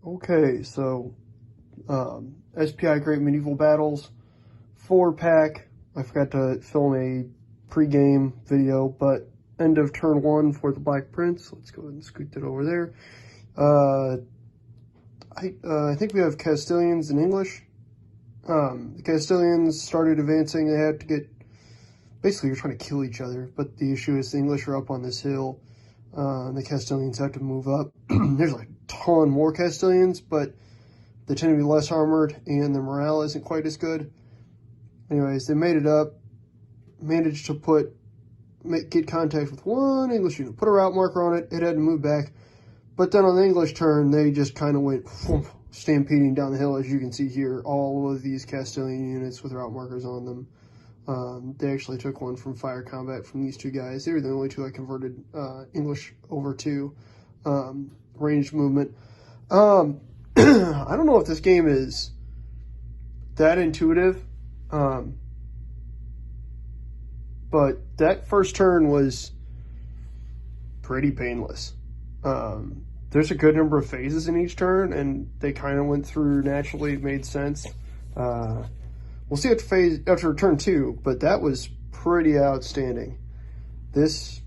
Okay, so SPI Great Medieval Battles 4-pack. I forgot to film a pre-game video, but end of turn 1 for the Black Prince. Let's go ahead and scoot that over there. I think we have Castilians in English. The Castilians started advancing. They had to get, basically you're trying to kill each other, but the issue is the English are up on this hill. The Castilians have to move up. There's like a ton more Castilians, but they tend to be less armored, and the morale isn't quite as good. Anyways, they made it up, managed to get contact with one English unit, put a route marker on it, it had to move back. But then on the English turn, they just kind of went stampeding down the hill, as you can see here, all of these Castilian units with route markers on them. They actually took one from fire combat from these two guys. They were the only two I converted English over to ranged movement. I don't know if this game is that intuitive, but that first turn was pretty painless. There's a good number of phases in each turn, and they kind of went through naturally. It made sense. We'll see after turn 2, but that was pretty outstanding. This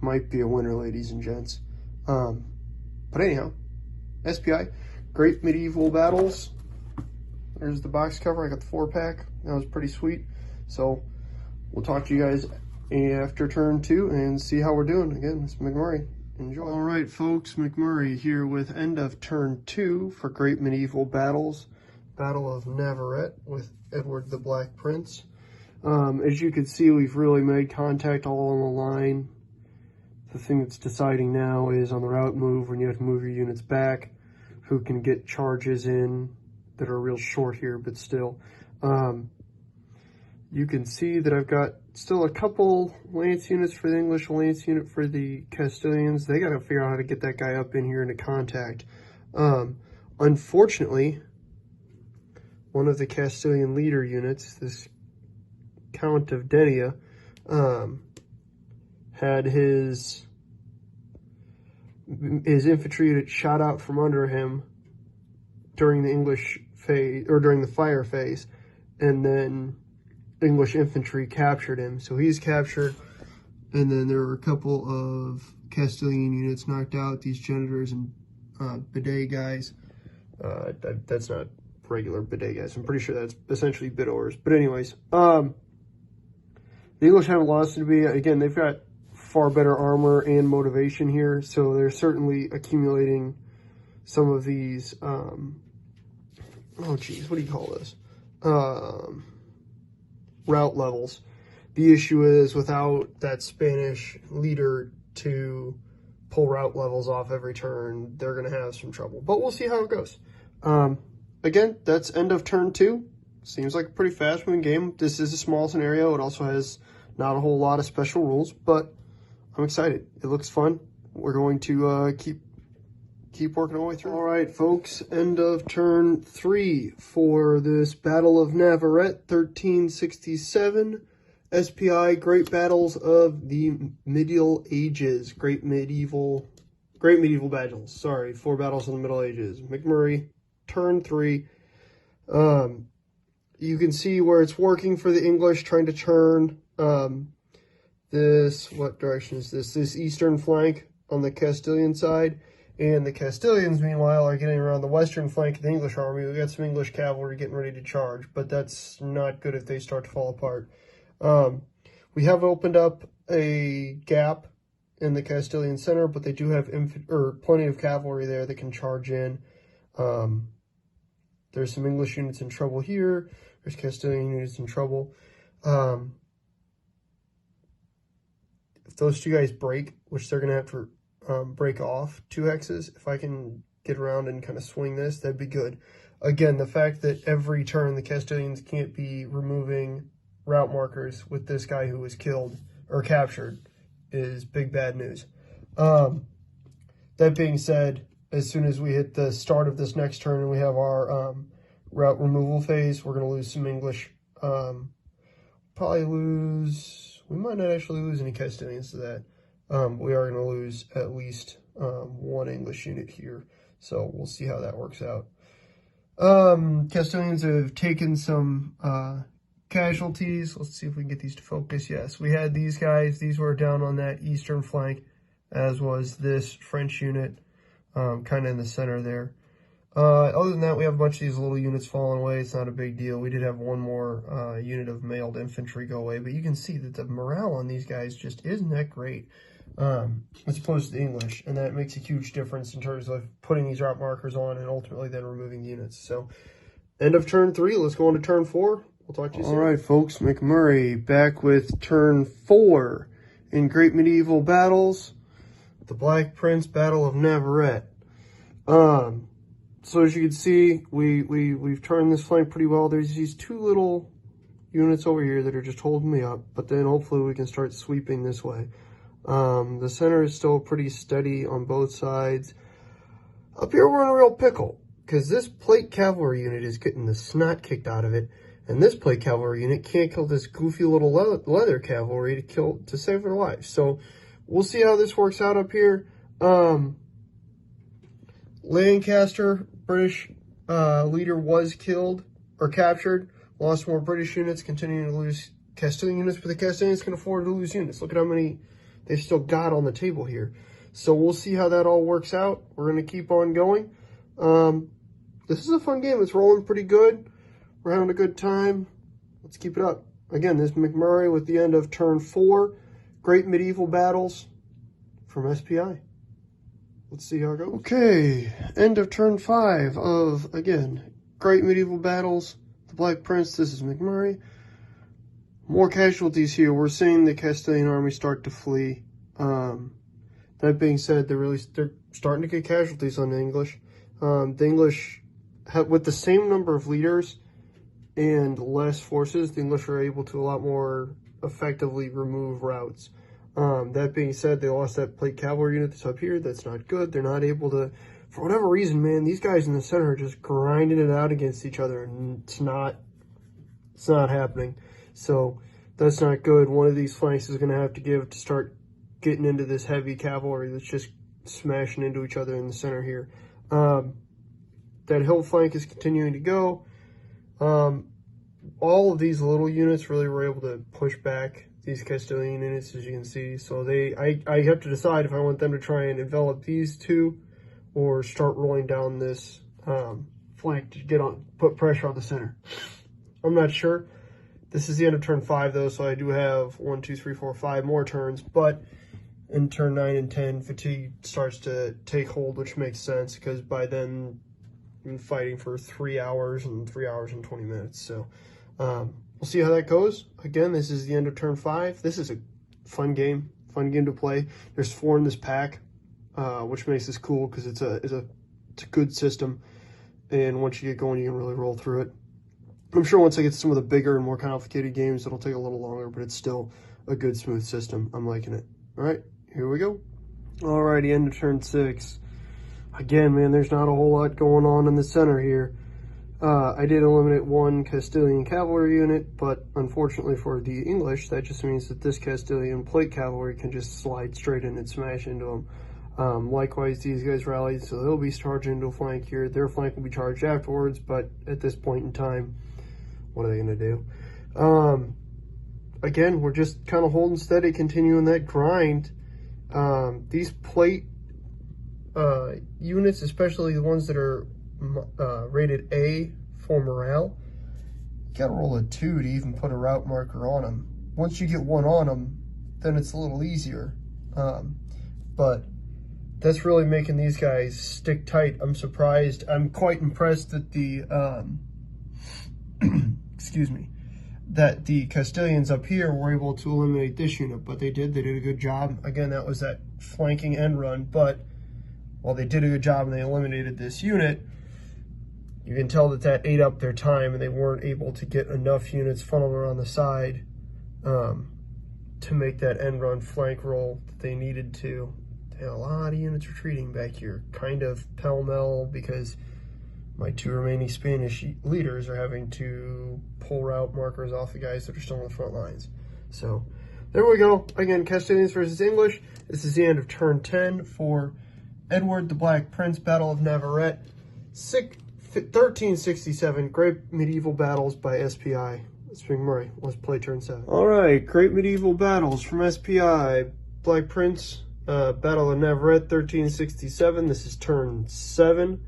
might be a winner, ladies and gents. But anyhow, SPI, Great Medieval Battles. There's the box cover. I got the 4-pack. That was pretty sweet. So we'll talk to you guys after turn 2 and see how we're doing. Again, it's McMurray. Enjoy. All right, folks, McMurray here with end of turn 2 for Great Medieval Battles. Battle of Navarrete with Edward the Black Prince. As you can see, we've really made contact all on the line. The thing that's deciding now is on the route move, when you have to move your units back, who can get charges in that are real short here, but still. You can see that I've got still a couple lance units for the English, a lance unit for the Castilians. They got to figure out how to get that guy up in here into contact. Unfortunately, one of the Castilian leader units, this Count of Denia, had his infantry unit shot out from under him during the English phase, or during the fire phase, and then English infantry captured him. So he's captured, and then there were a couple of Castilian units knocked out, these janitors and bidet guys. That's not regular bidet guys. I'm pretty sure that's essentially bidors. But anyways, the English haven't lost to be. Again, they've got far better armor and motivation here, so they're certainly accumulating some of these, oh geez, what do you call this? Route levels. The issue is without that Spanish leader to pull route levels off every turn, they're going to have some trouble. But we'll see how it goes. Again, that's end of turn 2. Seems like a pretty fast-moving game. This is a small scenario. It also has not a whole lot of special rules, but I'm excited. It looks fun. We're going to keep working our way through. All right, folks, end of turn 3 for this Battle of Navarrete, 1367. SPI Great Battles of the Middle Ages. Great medieval battles. Sorry, 4 battles in the Middle Ages. McMurray, turn 3. You can see where it's working for the English, trying to turn this, what direction is this? This eastern flank on the Castilian side. And the Castilians, meanwhile, are getting around the western flank of the English army. We've got some English cavalry getting ready to charge, but that's not good if they start to fall apart. We have opened up a gap in the Castilian center, but they do have plenty of cavalry there that can charge in. There's some English units in trouble here. There's Castilian units in trouble. If those two guys break, which they're going to have to break off 2 hexes, if I can get around and kind of swing this, that'd be good. Again, the fact that every turn the Castilians can't be removing route markers with this guy who was killed or captured is big bad news. That being said, as soon as we hit the start of this next turn and we have our route removal phase, we're going to lose some English. We might not actually lose any Castilians to that. We are going to lose at least one English unit here. So we'll see how that works out. Castilians have taken some casualties. Let's see if we can get these to focus. Yes, we had these guys. These were down on that eastern flank, as was this French unit, kind of in the center there. Other than that, we have a bunch of these little units falling away. It's not a big deal. We did have one more unit of mailed infantry go away, but you can see that the morale on these guys just isn't that great, as opposed to the English, and that makes a huge difference in terms of putting these route markers on and ultimately then removing the units. So, end of turn 3. Let's go on to turn 4. We'll talk to you soon. All right, folks, McMurray back with turn 4 in Great Medieval Battles, the Black Prince Battle of Navarrete. So as you can see, we've turned this flank pretty well. There's these two little units over here that are just holding me up, but then hopefully we can start sweeping this way. The center is still pretty steady on both sides. Up here we're in a real pickle, because this plate cavalry unit is getting the snot kicked out of it, and this plate cavalry unit can't kill this goofy little leather cavalry to save their lives. So we'll see how this works out up here. Lancaster, British leader, was killed or captured. Lost more British units, continuing to lose Castilian units, but the Castilians can afford to lose units. Look at how many they've still got on the table here. So we'll see how that all works out. We're going to keep on going. This is a fun game. It's rolling pretty good. We're having a good time. Let's keep it up. Again, this is McMurray with the end of turn 4. Great Medieval Battles from SPI. Let's see how it goes. Okay, end of turn 5 of, again, Great Medieval Battles, the Black Prince. This is McMurray. More casualties here. We're seeing the Castilian army start to flee. That being said, they're starting to get casualties on the English. The English, with the same number of leaders and less forces, the English are able to a lot more effectively remove routes. That being said, they lost that plate cavalry unit that's up here. That's not good. They're not able to, for whatever reason, man, these guys in the center are just grinding it out against each other, and it's not happening. So that's not good. One of these flanks is going to have to give to start getting into this heavy cavalry that's just smashing into each other in the center here. That hill flank is continuing to go. All of these little units really were able to push back these Castilian units, as you can see. So I have to decide if I want them to try and envelop these two or start rolling down this flank to put pressure on the center. I'm not sure. This is the end of turn 5 though, so I do have 1, 2, 3, 4, 5 more turns, but in turn 9 and 10, fatigue starts to take hold, which makes sense because by then I'm fighting for 3 hours and 3 hours and 20 minutes. So we'll see how that goes. Again, this is the end of turn 5. This is a fun game to play. There's 4 in this pack, which makes this cool because it's a good system. And once you get going, you can really roll through it. I'm sure once I get to some of the bigger and more complicated games, it'll take a little longer, but it's still a good, smooth system. I'm liking it. All right, here we go. Alrighty, end of turn 6. Again, man, there's not a whole lot going on in the center here. I did eliminate 1 Castilian cavalry unit, but unfortunately for the English, that just means that this Castilian plate cavalry can just slide straight in and smash into them. Likewise, these guys rallied, so they'll be charging into a flank here. Their flank will be charged afterwards, but at this point in time, what are they going to do? Again, we're just kind of holding steady, continuing that grind. These plate units, especially the ones that are rated A for morale, you gotta roll a 2 to even put a route marker on them. Once you get 1 on them, then it's a little easier. But that's really making these guys stick tight. I'm surprised. I'm quite impressed that the excuse me, that the Castilians up here were able to eliminate this unit, but they did a good job. Again, that was that flanking end run, but while they did a good job and they eliminated this unit, you can tell that ate up their time and they weren't able to get enough units funneled around the side to make that end run flank roll that they needed to. They had a lot of units retreating back here, kind of pell-mell, because my 2 remaining Spanish leaders are having to pull route markers off the guys that are still on the front lines. So there we go. Again, Castilians versus English. This is the end of turn 10 for Edward the Black Prince, Battle of Navarrete, 1367, Great Medieval Battles by SPI. It's McMurray. Let's play turn 7. All right, Great Medieval Battles from SPI. Black Prince, Battle of Navarrete, 1367. This is turn 7.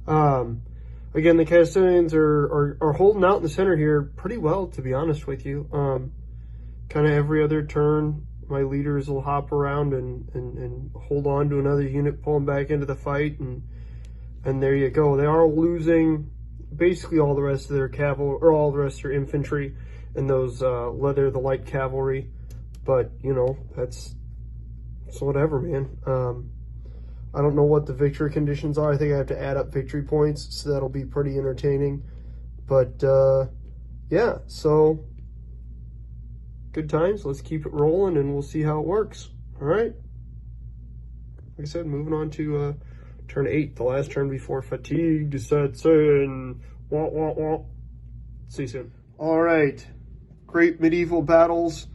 Again, the Castilians are holding out in the center here pretty well, to be honest with you. Kind of every other turn, my leaders will hop around and hold on to another unit, pull them back into the fight, and there you go. They are losing basically all the rest of their cavalry, or all the rest of their infantry, and those the light cavalry. But you know, that's whatever, man. I don't know what the victory conditions are. I think I have to add up victory points, so that'll be pretty entertaining. But yeah, so good times. Let's keep it rolling, and we'll see how it works. All right. Like I said, moving on to turn 8, the last turn before fatigue sets in. Wah, wah, wah. See you soon. All right. Great Medieval Battles.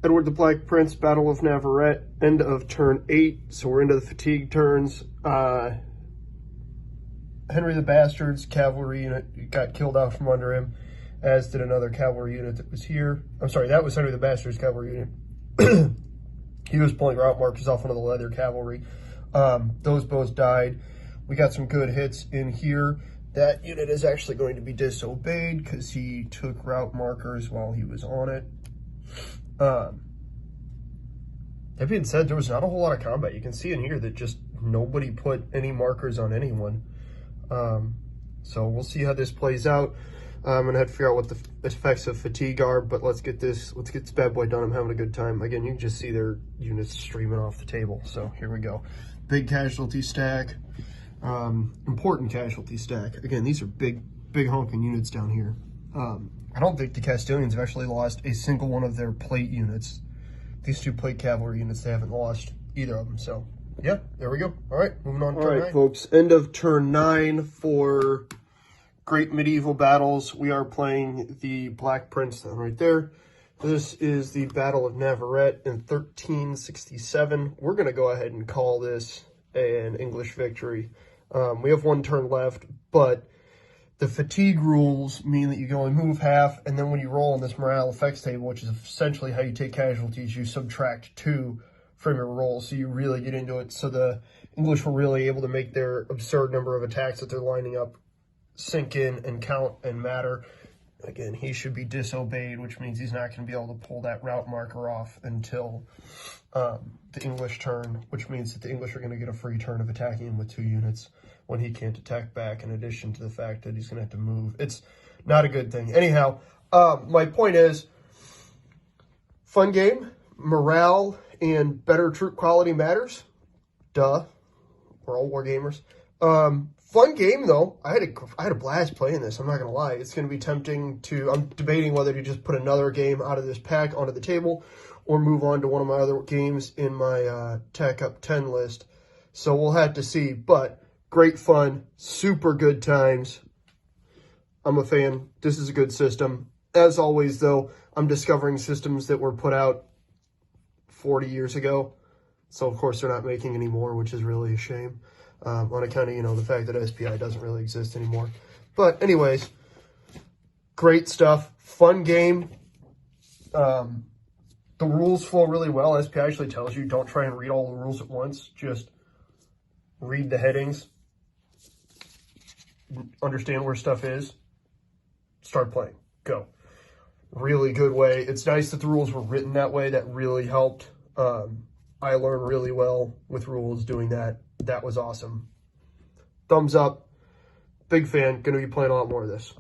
Edward the Black Prince, Battle of Navarrete, end of turn 8. So we're into the fatigue turns. Henry the Bastard's cavalry unit got killed out from under him, as did another cavalry unit that was here. I'm sorry, that was Henry the Bastard's cavalry unit. He was pulling route markers off one of the leather cavalry. Those both died. We got some good hits in here. That unit is actually going to be disobeyed because he took route markers while he was on it. That being said, there was not a whole lot of combat. You can see in here that just nobody put any markers on anyone. So we'll see how this plays out. I'm gonna have to figure out what the effects of fatigue are, but let's get this bad boy done. I'm having a good time. Again, you can just see their units streaming off the table. So here we go. Big casualty stack, important casualty stack. Again, these are big honking units down here. I don't think the Castilians have actually lost a single one of their plate units. These 2 plate cavalry units, they haven't lost either of them. So yeah, there we go. All right, moving on to turn 9. Folks, end of turn 9 for Great Medieval Battles. We are playing the Black Prince right there. This is the Battle of Navarrete in 1367. We're going to go ahead and call this an English victory. We have 1 turn left, but the fatigue rules mean that you can only move half, and then when you roll on this morale effects table, which is essentially how you take casualties, you subtract 2 from your roll, so you really get into it. So the English were really able to make their absurd number of attacks that they're lining up sink in and count and matter. Again, he should be disobeyed, which means he's not going to be able to pull that route marker off until the English turn, which means that the English are going to get a free turn of attacking him with 2 units when he can't attack back, in addition to the fact that he's going to have to move. It's not a good thing. Anyhow, my point is, fun game, morale and better troop quality matters. Duh. We're all war gamers. Fun game, though. I had a blast playing this. I'm not going to lie. It's going to be tempting to... I'm debating whether to just put another game out of this pack onto the table or move on to one of my other games in my Tech Up 10 list. So we'll have to see. But great fun. Super good times. I'm a fan. This is a good system. As always, though, I'm discovering systems that were put out 40 years ago. So, of course, they're not making any more, which is really a shame. On account of, the fact that SPI doesn't really exist anymore. But anyways, great stuff. Fun game. The rules flow really well. SPI actually tells you don't try and read all the rules at once. Just read the headings. Understand where stuff is. Start playing. Go. Really good way. It's nice that the rules were written that way. That really helped. I learned really well with rules doing that. That was awesome. Thumbs up. Big fan. Going to be playing a lot more of this.